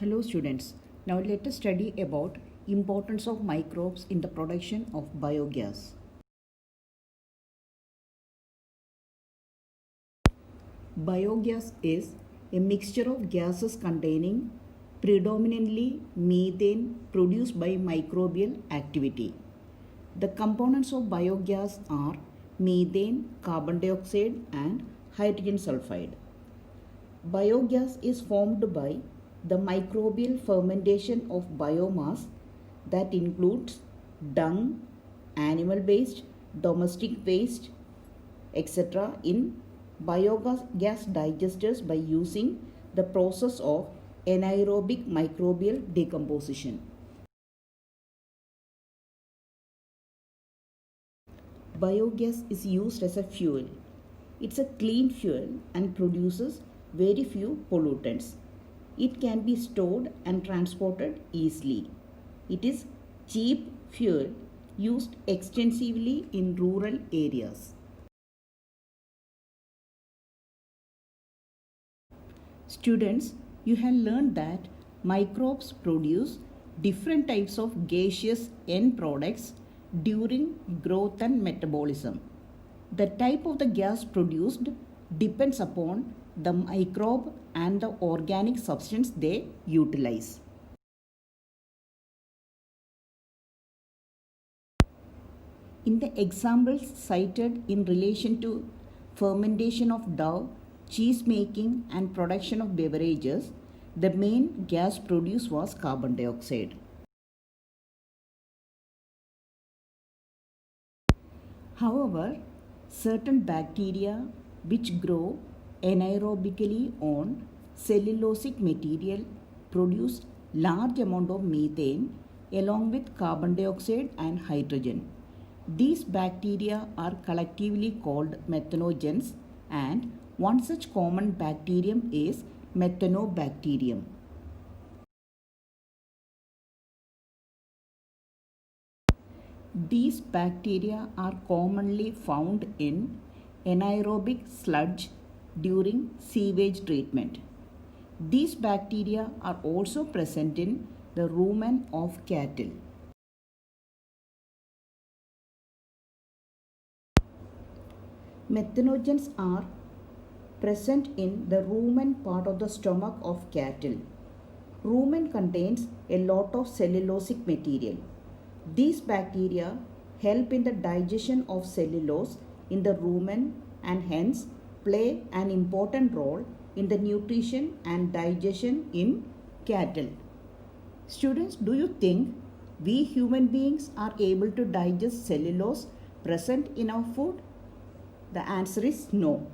Hello students. Now let us study about importance of microbes in the production of biogas. Biogas is a mixture of gases containing predominantly methane produced by microbial activity. The components of biogas are methane, carbon dioxide and hydrogen sulfide. Biogas is formed by the microbial fermentation of biomass that includes dung, animal waste, domestic waste, etc. in biogas digesters by using the process of anaerobic microbial decomposition. Biogas is used as a fuel. It's a clean fuel and produces very few pollutants. It can be stored and transported easily. It is cheap fuel used extensively in rural areas. Students, you have learned that microbes produce different types of gaseous end products during growth and metabolism. The type of the gas produced depends upon the microbe and the organic substance they utilize. In the examples cited in relation to fermentation of dough, cheese making and production of beverages, the main gas produced was carbon dioxide. However, certain bacteria which grow anaerobically on cellulosic material produce large amount of methane along with carbon dioxide and hydrogen. These bacteria are collectively called methanogens, and one such common bacterium is methanobacterium. These bacteria are commonly found in anaerobic sludge during sewage treatment. These bacteria are also present in the rumen of cattle. Methanogens are present in the rumen part of the stomach of cattle. Rumen contains a lot of cellulosic material. These bacteria help in the digestion of cellulose in the rumen and hence play an important role in the nutrition and digestion in cattle. Students, do you think we human beings are able to digest cellulose present in our food? The answer is no,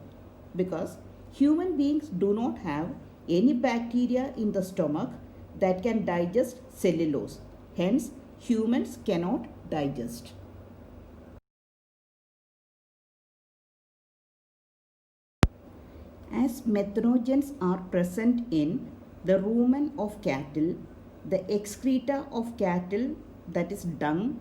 because human beings do not have any bacteria in the stomach that can digest cellulose. Hence, humans cannot digest. As methanogens are present in the rumen of cattle, the excreta of cattle, that is dung,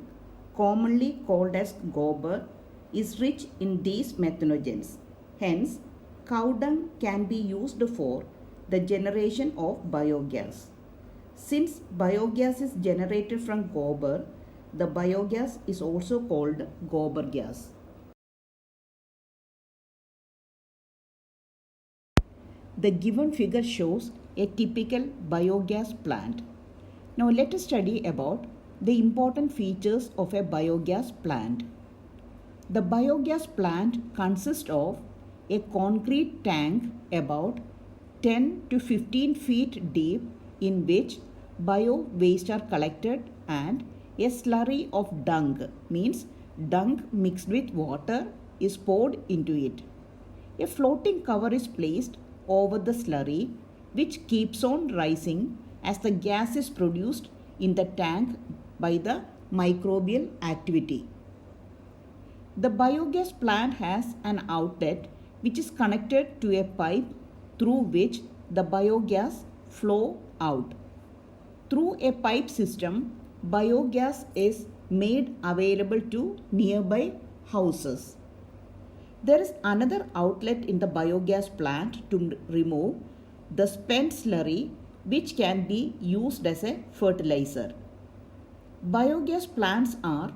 commonly called as gobar, is rich in these methanogens. Hence, cow dung can be used for the generation of biogas. Since biogas is generated from gobar, the biogas is also called gobar gas. The given figure shows a typical biogas plant. Now let us study about the important features of a biogas plant. The biogas plant consists of a concrete tank about 10 to 15 feet deep in which bio waste are collected and a slurry of dung, means dung mixed with water, is poured into it. A floating cover is placed over the slurry which keeps on rising as the gas is produced in the tank by the microbial activity. The biogas plant has an outlet which is connected to a pipe through which the biogas flow out. Through a pipe system, biogas is made available to nearby houses. There is another outlet in the biogas plant to remove the spent slurry which can be used as a fertilizer. Biogas plants are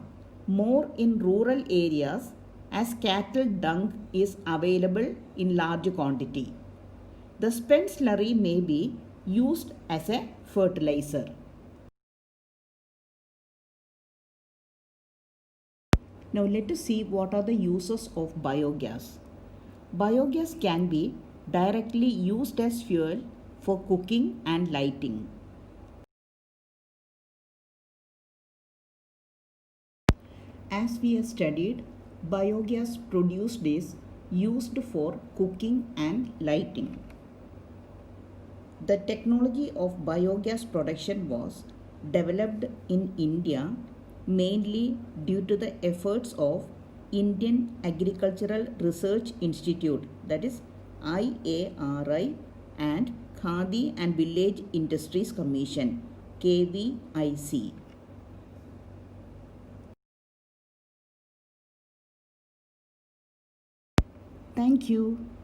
more in rural areas as cattle dung is available in large quantity. The spent slurry may be used as a fertilizer. Now let us see what are the uses of biogas. Biogas can be directly used as fuel for cooking and lighting. As we have studied, biogas produced is used for cooking and lighting. The technology of biogas production was developed in India mainly due to the efforts of Indian Agricultural Research Institute, that is IARI, and Khadi and Village Industries Commission, KVIC. Thank you.